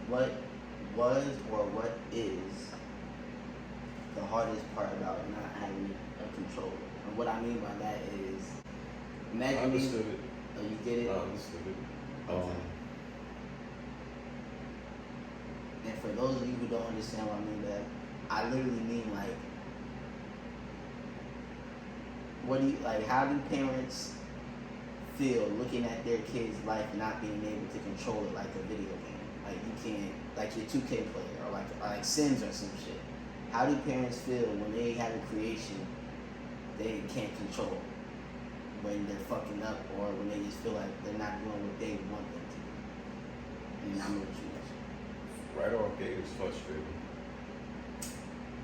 what was or what is the hardest part about not having a controller? And what I mean by that is, imagine I understood it. Oh, you get it? I understood it. And for those of you who don't understand what I mean, that I literally mean like, what do you like? How do parents feel looking at their kids' life not being able to control it like a video game? Like you can't, like your 2K player or like Sims or some shit. How do parents feel when they have a creation they can't control? When they're fucking up or when they just feel like they're not doing what they want them to do? And I'm with you. Right off gate, it's frustrating.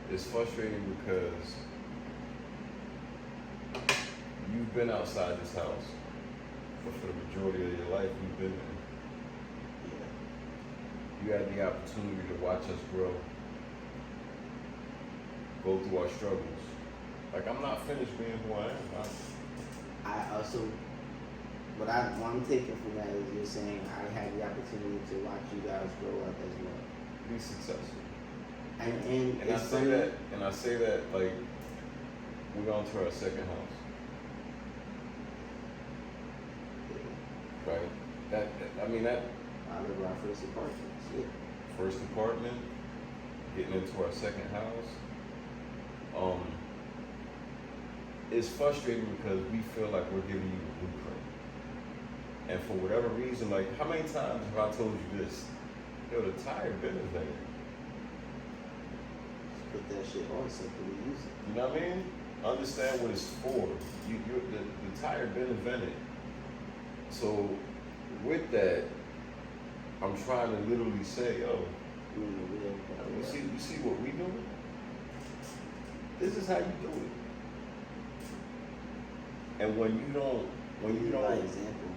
It's frustrating because you've been outside this house, but for the majority of your life, you've been there. Yeah. You had the opportunity to watch us grow, go through our struggles. Like, I'm not finished being who I am. I also, what I'm taking from that is you're saying I had the opportunity to watch you guys grow up as well. Be successful. And I say that like we're on to our second house. Right? That I live in our first apartment. Shit. First apartment, getting into our second house. It's frustrating because we feel like we're giving you a blueprint. And for whatever reason, like how many times have I told you this? Yo, the tire been invented. Just put that shit on something we use it. You know what I mean? Understand what it's for. The tire been invented. So with that, I'm trying to literally say, yo, you see what we doing? This is how you do it. And when you don't, by example.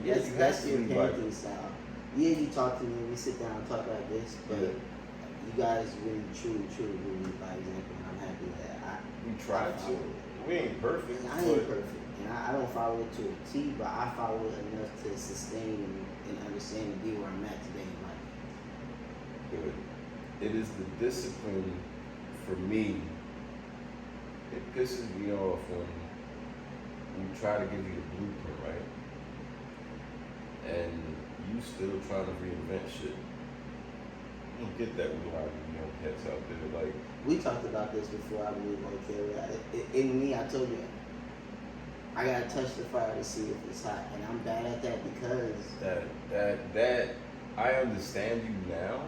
That's your parenting style. Yeah, you talk to me, we sit down and talk like this, but you guys really, truly lead by example, and I'm happy that we try to. We ain't perfect. I ain't perfect, and I don't follow it to a T, but I follow it enough to sustain and understand and be where I'm at today in life. Good. It is the discipline for me. It pisses me off when we try to give you the blueprint, right? And you still trying to reinvent shit. I don't get that with a lot of you young cats out there. Like, we talked about this before I moved on camera. In me, I told you, I gotta touch the fire to see if it's hot, and I'm bad at that because that I understand you now,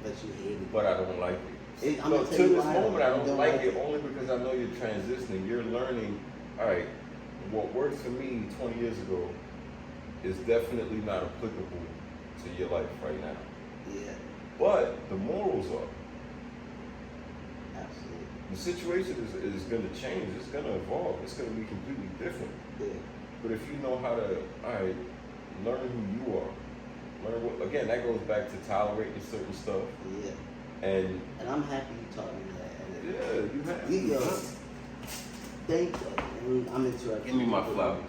but you hate it. But I don't like it. To this moment, I don't like it only because I know you're transitioning. You're learning. All right, what worked for me 20 years ago is definitely not applicable to your life right now. Yeah. But the morals are. Absolutely. The situation is going to change. It's going to evolve. It's going to be completely different. Yeah. But if you know how to, learn who you are. Learn what, again, that goes back to tolerating certain stuff. Yeah. And I'm happy you taught me that. Yeah, you have. Thank you. I'm interrupting. Give me my flowers.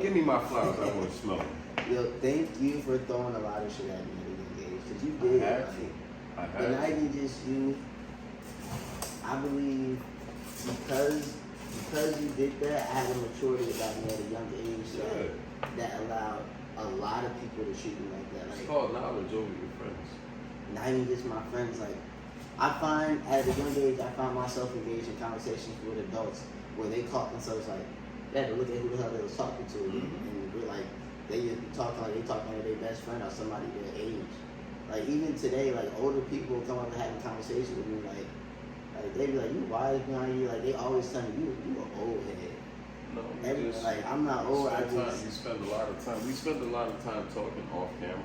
Give me my flowers. I want to smell them. Yo, thank you for throwing a lot of shit at me at the young age. Because you did. And not even just you. I believe because you did that, I had a maturity about me at a young age that allowed a lot of people to treat me like that. Like, it's called knowledge over your friends. Not even just my friends. Like, I find at a young age, I find myself engaged in conversations with adults where they caught themselves like, they had to look at who the hell they was talking to, and we're like, they just be talking like they talking to their best friend or somebody their age. Like even today, like older people come up and having conversations with me, like they be like, you wise behind you, like they always tell me you an old head. No, like I'm not old. We spend a lot of time. We spend a lot of time talking off camera.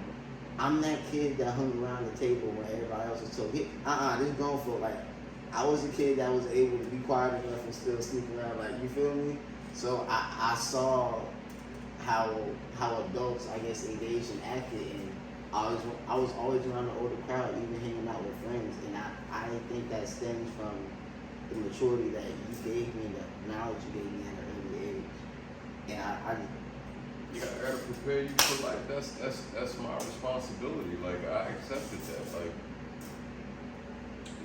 I'm that kid that hung around the table when everybody else was told, this grown folk, like, I was a kid that was able to be quiet enough and still sneak around, like, you feel me? So I saw how adults, I guess, engaged and acted, and I was always around the older crowd, even hanging out with friends, and I think that stems from the maturity that you gave me and the knowledge you gave me at an early age. And I gotta prepare you for life. That's my responsibility. Like I accepted that. Like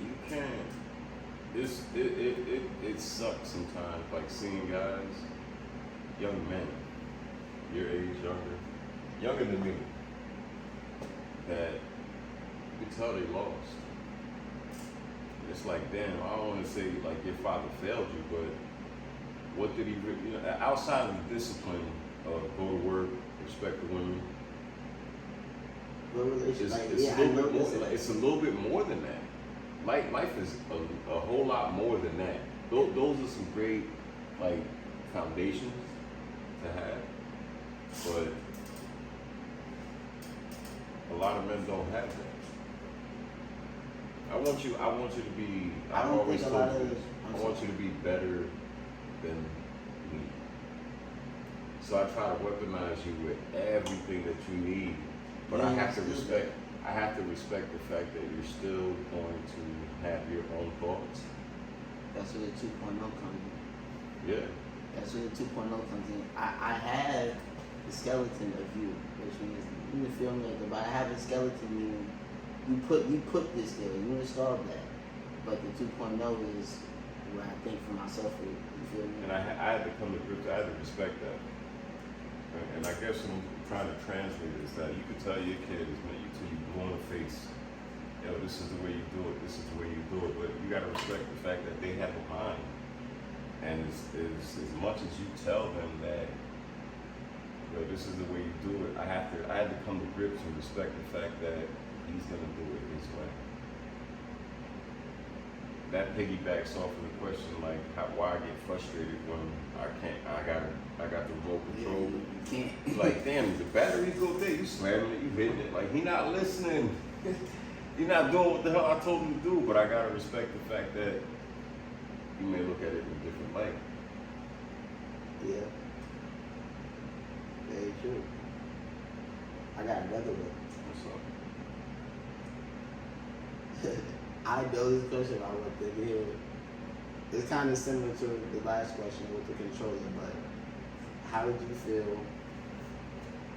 you can't. It sucks sometimes. Like seeing guys, young men, your age, younger than me, that you can tell they lost. It's like, damn, I don't want to say like your father failed you, but what did he really, outside of the discipline of go to work, respect the women, it's a little bit more than that. Life is a whole lot more than that. Those are some great like foundations to have, but a lot of men don't have that. I want you to be. I've always told you this. I want you to be better than me. So I try to weaponize you with everything that you need, but I have to respect. I have to respect the fact that you're still going to have your own thoughts. That's where the 2.0 comes in. Yeah. That's where the 2.0 comes in. I have the skeleton of you, which means you feel me, but I have a skeleton meaning you put this there, you installed that. But the 2.0 is where I think for myself, you feel me? And I had to come to grips, I had to respect that. And I guess what I'm trying to translate is that you could tell your kids, man, till you blow in the face, yo, this is the way you do it, this is the way you do it, but you gotta respect the fact that they have a mind. And as much as you tell them that, yo, this is the way you do it, I had to come to grips and respect the fact that he's gonna do it his way. That piggybacks off of the question like why I get frustrated when I got the remote control. Yeah, you can't. Like damn, the battery go there, you slamming it, you hitting it. Like he not listening. He not doing what the hell I told him to do. But I gotta respect the fact that you may look at it in a different light. Yeah. Very true. I got another one. What's up? I know this question I want to hear. It's kind of similar to the last question with the controller, but how did you feel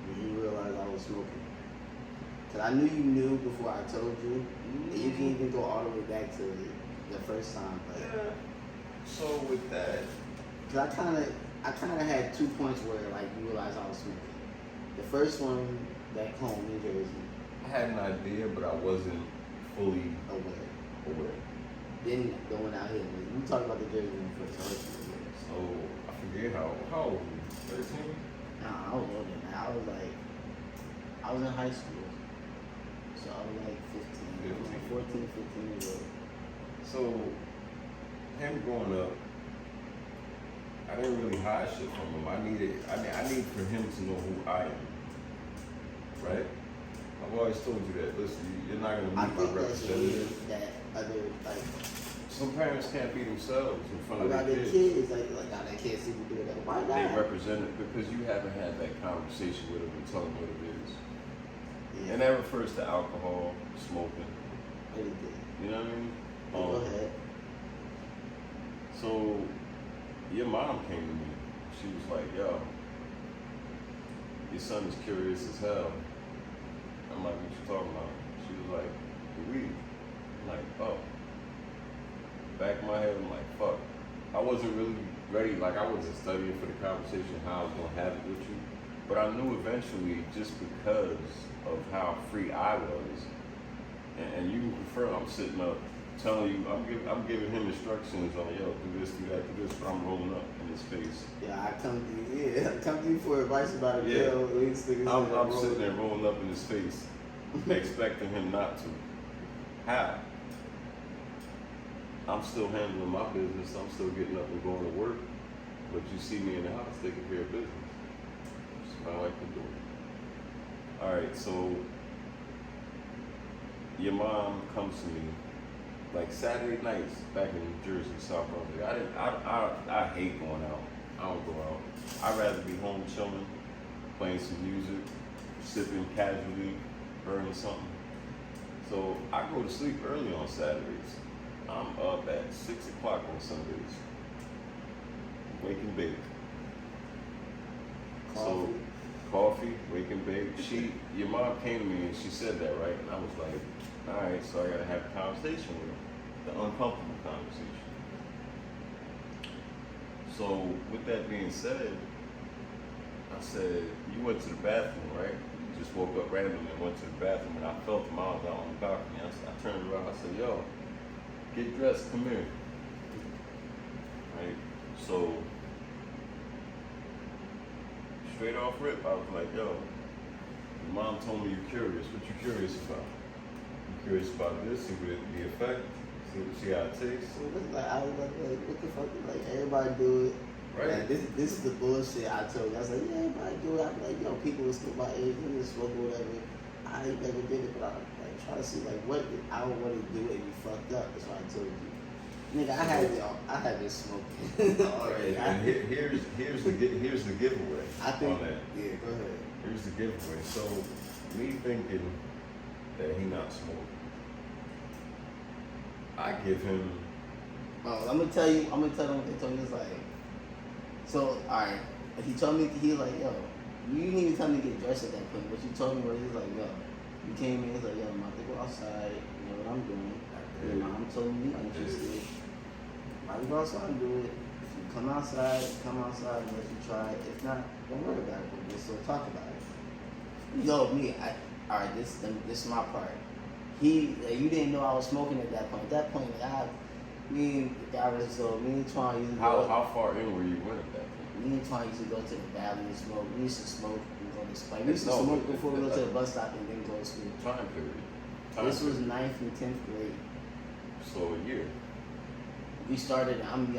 when you realized I was smoking? Because I knew you knew before I told you. And you can even go all the way back to the first time. But yeah. So with that, because I kind of had 2 points where like you realized I was smoking. The first one back home in Jersey. I had an idea, but I wasn't fully aware. Then the one out here, we talked about the Jersey one first. So I forget how old were you? 13? Nah, I was older than that. I was in high school. So I was like 15. 14, 15 years old. So him growing up, I didn't really hide shit from him. I need for him to know who I am. Right? I've always told you that. Listen, you're not gonna meet my representative. That other like some parents can't be themselves in front of their kids. Like I can't see you do that. Why not? They represent it because you haven't had that conversation with them and tell them what it is. Yeah. And that refers to alcohol, smoking. Anything. You know what I mean? Go ahead. So your mom came to me. She was like, yo, your son is curious as hell. I'm like, what you talking about? She was like, the weed. I'm like, oh. Back in my head, I'm like, fuck. I wasn't really ready, like I wasn't studying for the conversation how I was gonna have it with you. But I knew eventually, just because of how free I was, and you can confirm, I'm sitting up telling you, I'm giving him instructions on, yo, do this, do that, do this, but I'm rolling up in his face. Yeah, I come to you for advice about a pill. I'm sitting there rolling up in his face, expecting him not to. How? I'm still handling my business. I'm still getting up and going to work. But you see me in the house taking care of business. That's what I like to do. All right, so your mom comes to me like Saturday nights back in New Jersey, South Brunswick. I hate going out. I don't go out. I'd rather be home chilling, playing some music, sipping casually, burning something. So I go to sleep early on Saturdays. I'm up at 6 o'clock on Sundays. Wake and bake. Coffee. So coffee, wake and bake. Your mom came to me and she said that, right? And I was like, all right, so I gotta have a conversation with her, the uncomfortable conversation. So with that being said, I said, you went to the bathroom, right? You just woke up randomly and went to the bathroom, and I felt the miles out on the balcony. I turned around, I said, yo, get dressed, come here. Right? So, straight off rip, I was like, yo, your mom told me you're curious. What you curious about? You curious about this? See what the effect? See how it tastes? So like, I was like, what the fuck? Like, everybody do it. Right. Like, this is the bullshit I told you. I was like, yeah, everybody do it. I was like, yo, people will smoke my age, they just smoke or whatever. I ain't never did it, but I like try to see like what I don't want to do it and be fucked up. That's why I told you. Nigga, I had been smoking already. And here's the giveaway. I think, on that. yeah, go ahead. Here's the giveaway. So, me thinking that he not smoking, I give him. I'm gonna tell them what they told me. It's like, so alright. He told me, he was like, yo, you didn't even tell me to get dressed at that point. What you told me was, he was like, yo, you came in, he's like, yo, I'm about to go outside, you know what I'm doing. Your mom told me I'm interested. Might go outside and do it. If you come outside and let you try it. If not, don't worry about it. We'll still talk about it. Yo, alright, this is my part. You didn't know I was smoking at that point. At that point, me and Twan used to How far in were you with at that point? Me and Twan used to go to the valley and smoke. We used to smoke and go to Spike. We used to smoke before we go to the bus stop and then go to school. Time period. This was 9th and 10th grade. So a year. We started smoking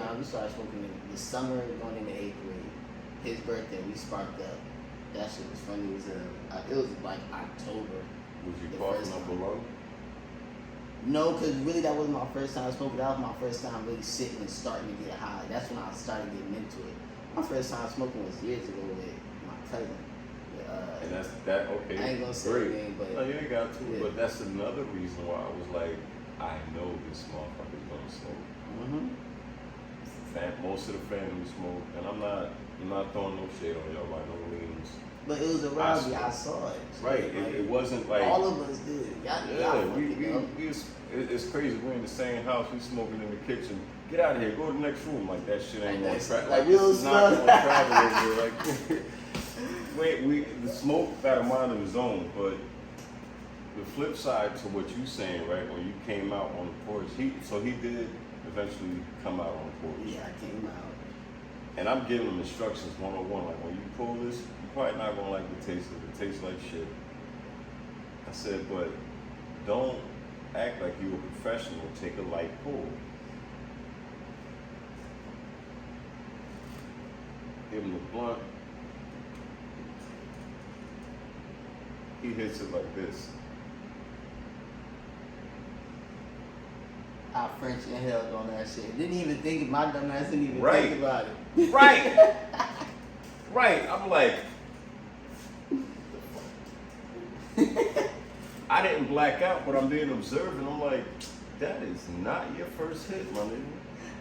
in the summer going into 8th grade. His birthday, we sparked up. That shit was funny. It was like October. Was you coughing up below? No, because really that wasn't my first time smoking. That was my first time really sitting and starting to get high. That's when I started getting into it. My first time smoking was years ago with my cousin. And that's that. Okay. I ain't gonna say great. anything, but no, you ain't got to. yeah. But that's another reason why I was like, I know this motherfucker's gonna smoke. Most of the family smoke, and I'm not throwing no shade on y'all by no means. But it was around me. I saw it. Right. Like, it wasn't like all of us did. It's crazy. We're in the same house. We smoking in the kitchen. Get out of here. Go to the next room. Like that shit ain't gonna travel. Like this is not gonna travel over. Like the smoke got a mind of its own. But the flip side to what you saying, right? When you came out on the porch, he did eventually come out on the porch. Yeah, I came out. And I'm giving him instructions 101. Like when you pull this, you're probably not gonna like the taste of it. It tastes like shit. I said, but don't act like you're a professional. Take a light pull. Give him the blunt. He hits it like this. I French inhaled on that shit. Didn't even think, my dumb ass didn't even Right. think about it. Right. Right. I'm like, I didn't black out, but I'm being observant. I'm like, that is not your first hit, my nigga.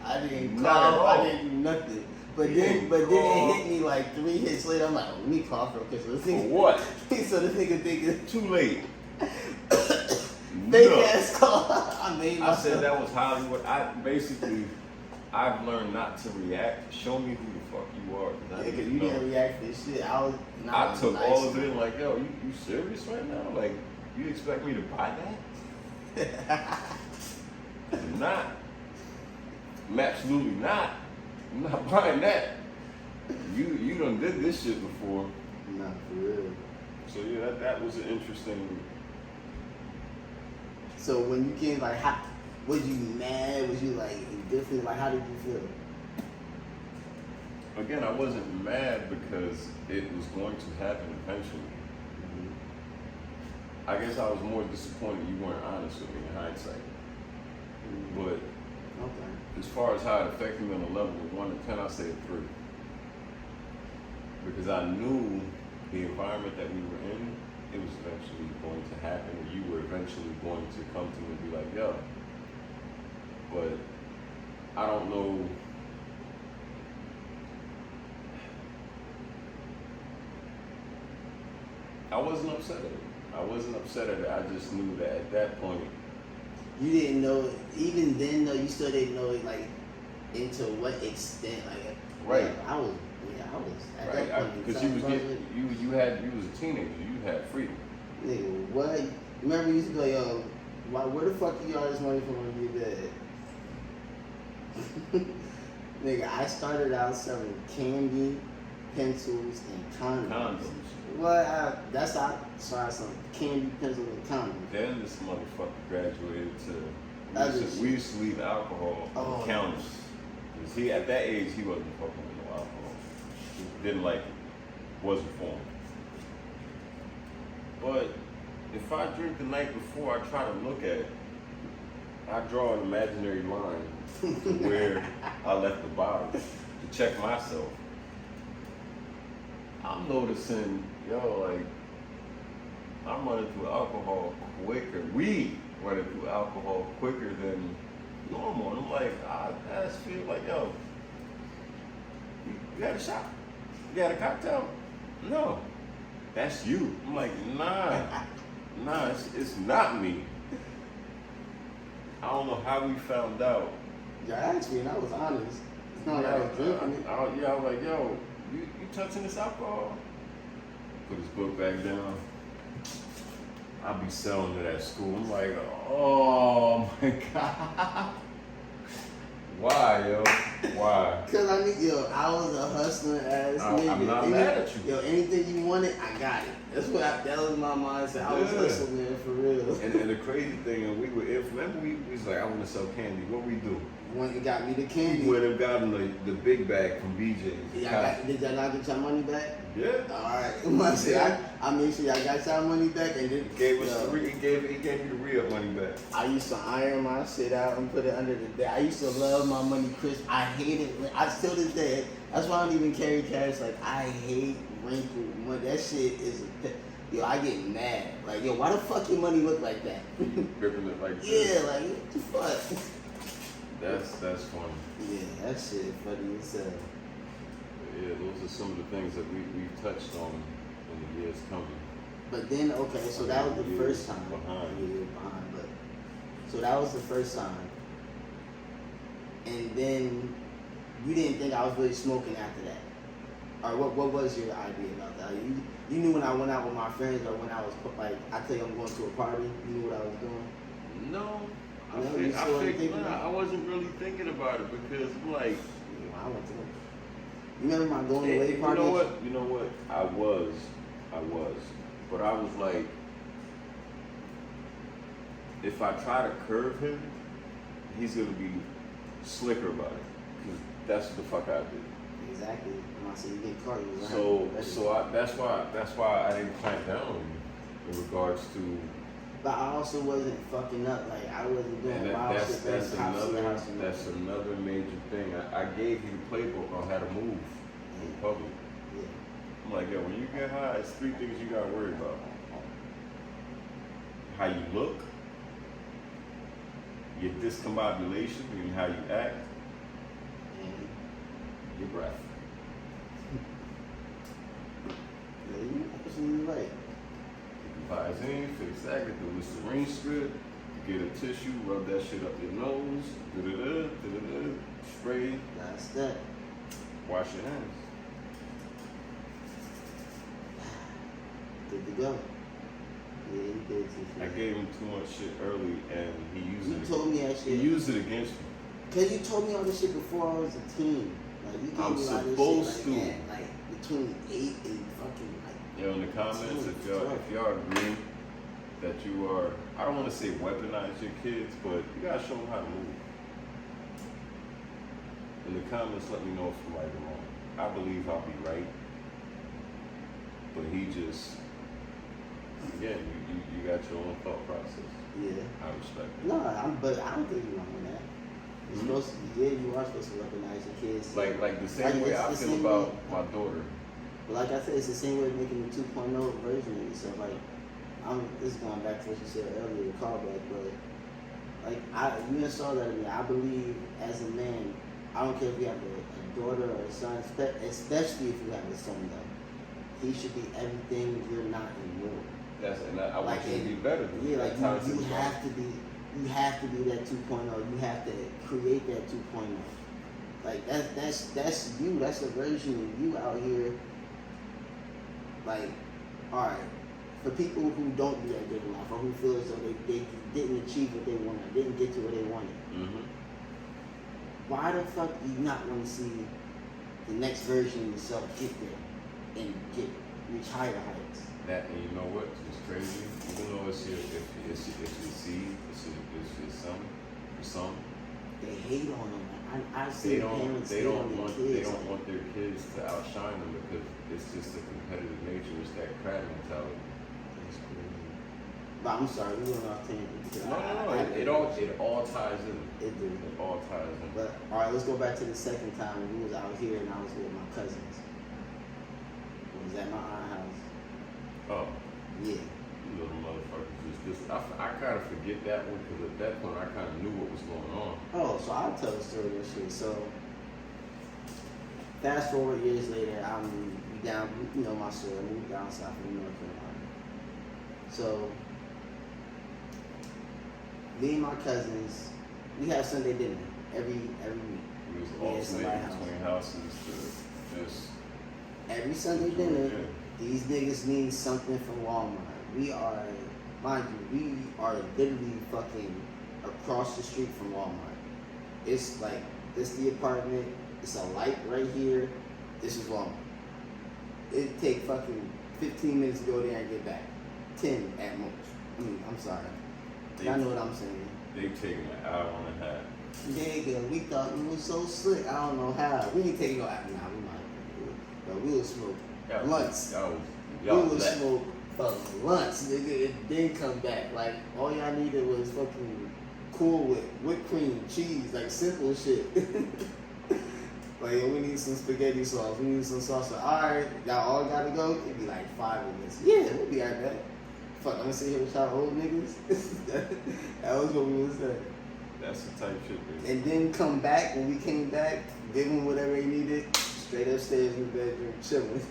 I didn't Not at cough, all. I didn't do nothing. But then it hit me like 3 hits later. I'm like, let me cough real quick. So this For nigga, what? so this nigga thinking Too late. fake No. ass cough. I made I myself. said that was Hollywood. I've learned not to react. Show me who the fuck you are. Yeah, because you didn't react to this shit. I took all of it like, yo, you serious right now? Like, you expect me to buy that? Not. I'm absolutely not. I'm not buying that. You done did this shit before. Nah, for real. So yeah, that was an interesting. So when you came, like, was you mad? Was you like indifferent? Like, how did you feel? Again, I wasn't mad because it was going to happen eventually. I guess I was more disappointed you weren't honest with me in hindsight. But Okay. as far as how it affected me on a level of 1 to 10, I say a 3. Because I knew the environment that we were in, it was eventually going to happen. You were eventually going to come to me and be like, yo. But I don't know. I wasn't upset at it. I wasn't upset at it. I just knew that at that point. You didn't know, even then though, you still didn't know, like, into what extent, like, Right. Yeah, I was at Right, that point. because you was a teenager. You had freedom. Nigga, what? Remember, you used to go, yo, where the fuck you get all this money from when you did? Nigga, I started out selling candy, pencils, and condoms. What? That's how I started selling candy, pencils, and condoms. Then this motherfucker graduated to. We used to leave alcohol on the counters. Cause he at that age he wasn't fucking with no alcohol. He didn't like it. Wasn't for him. But if I drink the night before, I try to look at it. I draw an imaginary line to where I left the bottle to check myself. I'm noticing, like, I'm running through alcohol quicker. We running through alcohol quicker than normal. And I'm like, I just feel like, you had a shot? You had a cocktail? No. That's you. I'm like, nah, it's not me. I don't know how we found out. You asked me and I was honest. It's not like I was drinking it. I was like, you touching this alcohol? Put his book back down. I'll be selling it at school. I'm like, oh my God. Why, yo? Why? Cause I was a hustling ass nigga. I'm not mad at you. Yo, anything you wanted, I got it. That was my mindset. I was hustling for real. And the crazy thing, and remember we was like, I want to sell candy. What we do? When you got me the candy. We went and got him the big bag from BJ's. Did y'all not get your money back? Yeah. Alright. I made sure y'all got your money back and then he gave me the re-up money back. I used to iron my shit out and put it under the bed. I used to love my money crisp. I hate it. I still this day. That's why I don't even carry cash. Like, I hate wrinkled money. That shit is I get mad. Like, why the fuck your money look like that? Gripping it like this. Yeah, like, what the fuck? That's funny. Yeah, that shit funny as hell. Yeah, those are some of the things that we've touched on in the years coming. But then, okay, so that was the first time. Behind. But so that was the first time. And then you didn't think I was really smoking after that. Or what was your idea about that? You knew when I went out with my friends or when I was like, I tell you I'm going to a party, you knew what I was doing? No. I wasn't really thinking about it because I'm like, I went to them. You remember my going away party? You know what? I was. But I was like, if I try to curve him, he's gonna be slicker about it. Cause that's what the fuck I did. Exactly. When I said you get caught, you that's why I didn't clamp down on you in regards to. But I also wasn't fucking up. Like, I wasn't doing wild shit. That's another major thing. I gave you the playbook on how to move in public. Yeah. I'm like, when you get high, it's 3 things you gotta worry about. How you look, your discombobulation, meaning how you act, and your breath. Yeah, you're absolutely right. Visine, fix that, get the Listerine strip, get a tissue, rub that shit up your nose, spray. That's that. Wash your hands. Good to go. Yeah, you did too. I gave him too much shit early and he used it. You told me that shit. He used it against me. Cause you told me all this shit before I was a teen. Like, you gave I'm me all supposed this shit, to. like between 8 and fucking Yo, in the comments, if y'all agree that you are, I don't want to say weaponize your kids, but you gotta show them how to move. In the comments, let me know if I'm right or wrong. I believe I'll be right, but he just, again, you got your own thought process. Yeah. I respect it. No, but I don't think you're wrong on that. You're supposed to, you are supposed to weaponize your kids. Like the same way I feel about my daughter. But like I said, it's the same way of making the 2.0 version of yourself. Like, this is going back to what you said earlier, the callback, but like, you installed that in me. I believe as a man, I don't care if you have a daughter or a son, especially if you have a son though. he should be everything you're not anymore. I want you to be better than you have to be that 2.0. You have to create that 2.0. Like that's you. That's a version of you out here. Like, all right, for people who don't do that good in life, or who feel as though they didn't achieve what they wanted, didn't get to where they wanted. Mm-hmm. Why the fuck do you not want to see the next version of yourself get there and reach higher heights? That, and you know what? It's crazy. Even though it's your seed, it's your son, for some. They hate on them. I They see don't parents want their kids to outshine them because it's just a competitive nature. It's that crab mentality. That's crazy. But I'm sorry, we went off tangent. No. It all ties in. It do. It all ties in. But all right, let's go back to the second time when we was out here and I was with my cousins. It was at my aunt's house. Oh. Yeah. You little motherfuckers. I kind of forget that one because at that point I kind of knew what was going on. Oh, so I'll tell the story of this shit. So, fast forward years later, I'm down, you know my story. I moved down south in North Carolina. So, me and my cousins, we have Sunday dinner every week. We was alternating between houses to just every Sunday dinner. These niggas need something from Walmart. We are, mind you, we are literally fucking across the street from Walmart. It's like, this the apartment, it's a light right here, this is Walmart. It take fucking 15 minutes to go there and get back. 10 at most. I'm sorry. Y'all know what I'm saying. They taking an hour and a half. Nigga, we thought we was so slick. I don't know how. We ain't taking no hour. Nah, we might do it. But we will smoke blunts. We will smoke blunts, nigga, and then come back. Like, all y'all needed was fucking Cool with whipped cream, cheese, like simple shit. Like, we need some spaghetti sauce. We need some salsa. Alright, y'all all gotta go. It'd be like 5 of us. Yeah, we'll be right back. Fuck, I'm gonna sit here with y'all old niggas. That was what we was saying. That's the type shit, baby. And then come back, when we came back, give them whatever they needed, straight upstairs in the bedroom, chilling.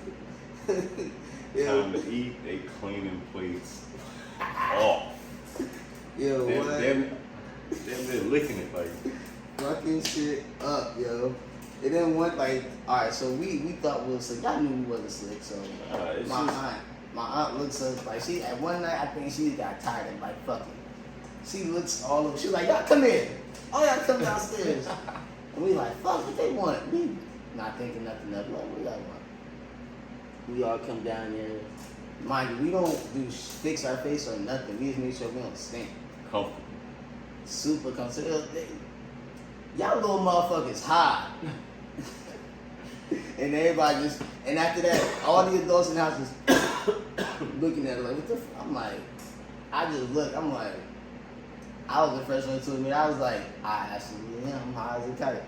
Time to eat, they cleaning plates off. Yo, what? They're licking it like. Fucking shit up, yo. It didn't want like, alright, so we thought we was slick. Y'all knew we wasn't slick, so my aunt looks up, like she, at one night, I think she got tired and like, fuck it. She looks all over, she's like, y'all come in. Oh, y'all come downstairs. And we like, fuck what they want. We not thinking nothing of it. Like, what y'all want? We all come down there. Mind you, we don't do fix our face or nothing. We just make sure we don't stink. Comfortable. Super comfortable. Y'all little motherfuckers hot. And everybody just, and after that, all the adults in the house just looking at it like, what the fuck? I'm like, I just look, I'm like, I was the first one to admit, I was like, I actually am high as a kite.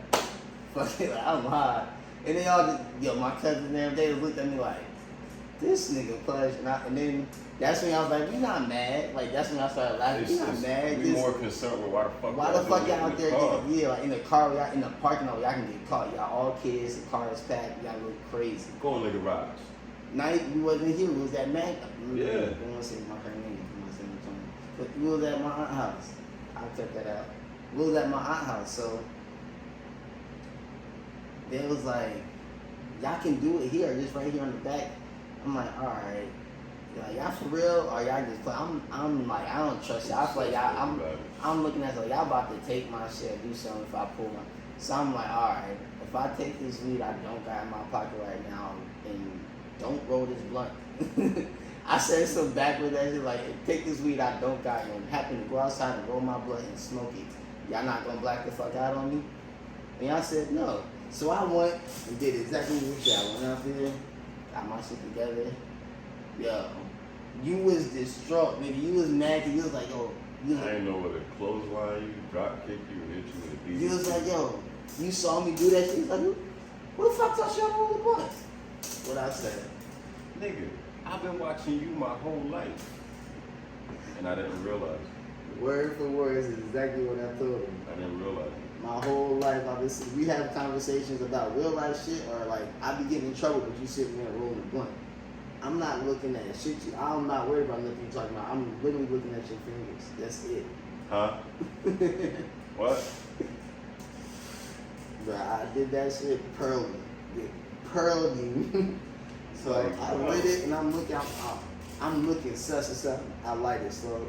Fuck it, like, I'm high. And they all just, yo, my cousin and them, they looked at me like, this nigga Pudge. And then that's when I was like, we not mad. Like, that's when I started laughing. We not mad. We more concerned with why the fuck y'all out there getting, like in the car, y'all in the parking lot, y'all can get caught. Y'all all kids, the car is packed, y'all look crazy. Go in the garage. Night, we wasn't here, we was at Mac. Yeah. I don't want to say my name, but we was at my aunt's house. I'll cut that out. We was at my aunt's house, so they was like, y'all can do it here, just right here on the back. I'm like, alright. Like, y'all for real? Or y'all just play? I'm like, I don't trust y'all. I feel like y'all, I'm looking at it like, y'all about to take my shit, do something if I pull my. So I'm like, alright, if I take this weed I don't got in my pocket right now, and don't roll this blunt. I said some backward that shit, like, take this weed I don't got, and happen to go outside and roll my blunt and smoke it. Y'all not gonna black the fuck out on me? And y'all said no. So I went and did exactly what y'all went out there. Got my shit together. Yo, you was distraught, nigga. You was mad because you was like, yo. I didn't know whether clothesline you, drop kick you, hit you with a beat. You was like, yo, you saw me do that shit. He's like, who the fuck thought y'all roll the blunt? What I said? Nigga, I've been watching you my whole life. And I didn't realize it. Word for word is exactly what I told him. I didn't realize it. My whole life, we have conversations about real life shit, or like I be getting in trouble, but you sitting there rolling a blunt. I'm not looking at shit. I'm not worried about nothing you're talking about. I'm literally looking at your fingers. That's it. Huh? What? Bro, I did that shit pearly. Pearly. So Like, I lit it and I'm looking such and such. I light it slow.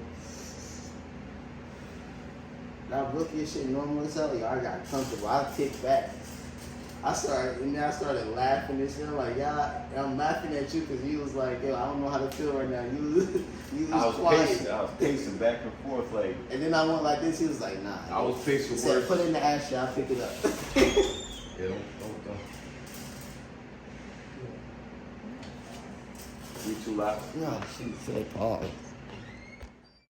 Now look at shit normal as hell. Yo, I got comfortable. I kicked back. I started laughing and shit. I'm like, yeah, I'm laughing at you because you was like, yo, I don't know how to feel right now. You was quiet. I was pacing back and forth like. And then I went like this. He was like, nah. I was pacing. He said, put it in the ashtray. I'll pick it up. Yeah, don't. You too loud. No, she said pause.